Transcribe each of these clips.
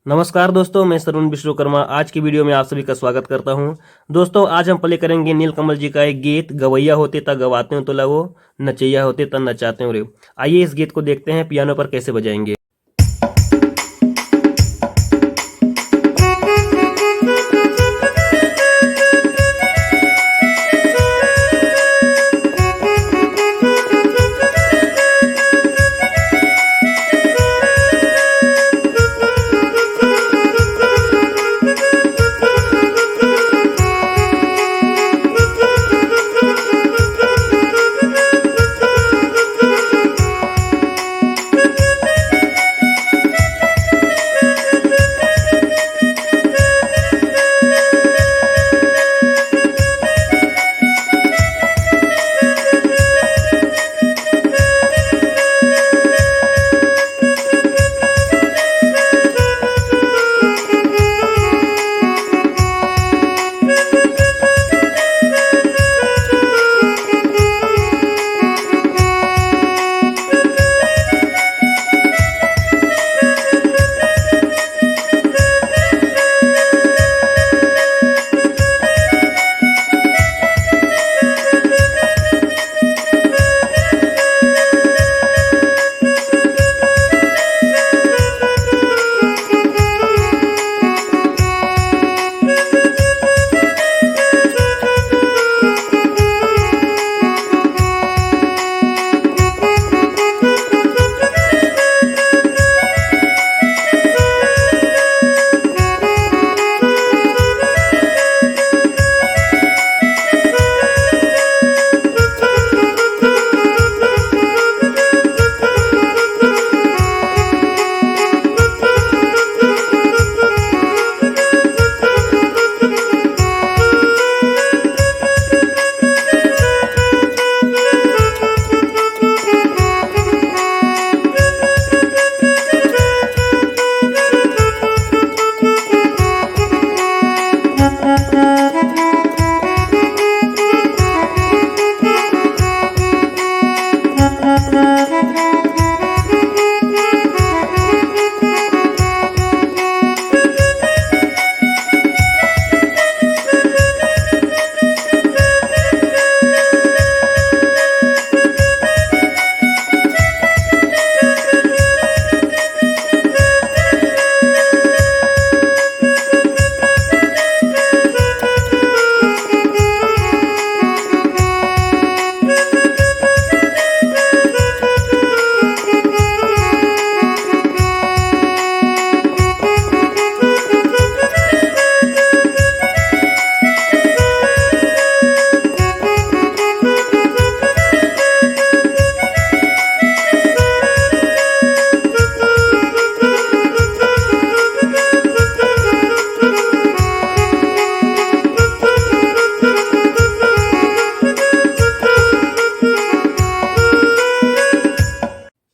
नमस्कार दोस्तों, मैं सरुण विश्वकर्मा आज की वीडियो में आप सभी का स्वागत करता हूं। दोस्तों, आज हम प्ले करेंगे नीलकमल जी का एक गीत गवैया होते ता गवाते हो तोला वो, नचैया होते ता नचाते हो रे। आइए इस गीत को देखते हैं पियानो पर कैसे बजाएंगे।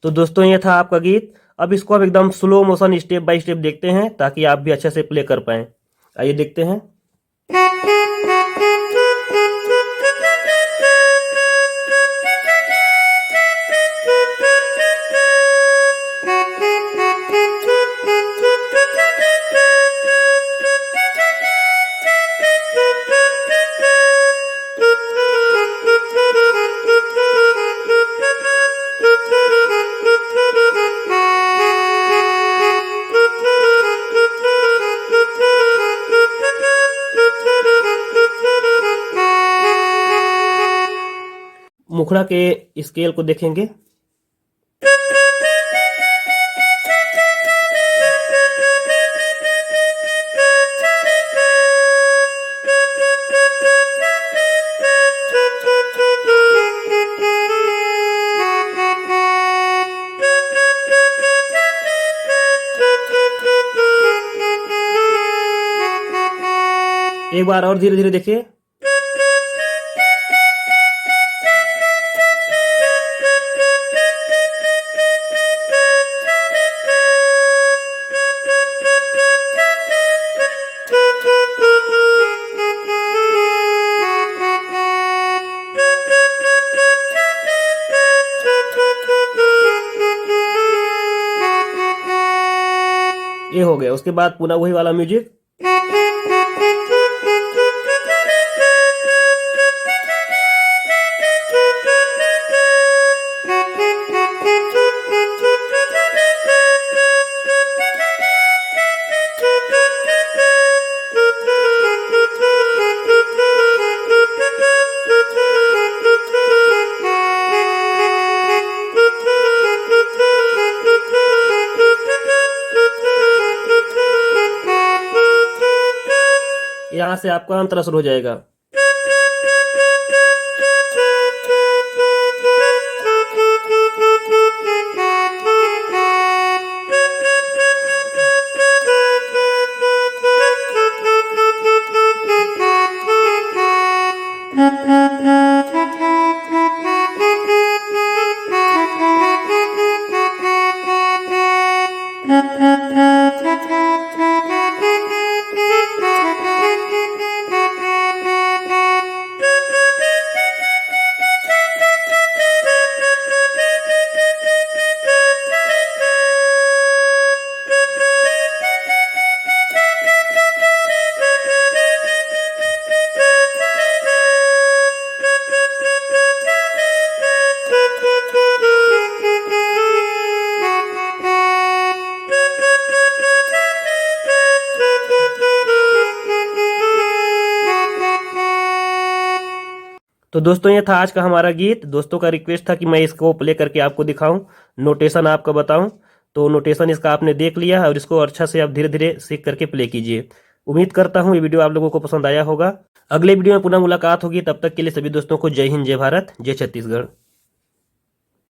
तो दोस्तों, ये था आपका गीत। अब इसको हम एकदम slow motion step by step देखते हैं ताकि आप भी अच्छे से प्ले कर पाएं। आइए देखते हैं। मुखड़ा के स्केल को देखेंगे। एक बार और धीरे धीरे देखिए। ये हो गया। उसके बाद पुनः वही वाला म्यूजिक। यहाँ से आपका अंतरा शुरू हो जाएगा। तो दोस्तों ये था आज का हमारा गीत। दोस्तों का रिक्वेस्ट था कि मैं इसको प्ले करके आपको दिखाऊं, नोटेशन आपका बताऊं। तो नोटेशन इसका आपने देख लिया और इसको अच्छा से आप धीरे धीरे सीख करके प्ले कीजिए। उम्मीद करता हूं ये वीडियो आप लोगों को पसंद आया होगा। अगले वीडियो में पुनः मुलाकात होगी, तब तक के लिए सभी दोस्तों को जय हिंद, जय भारत, जय छत्तीसगढ़।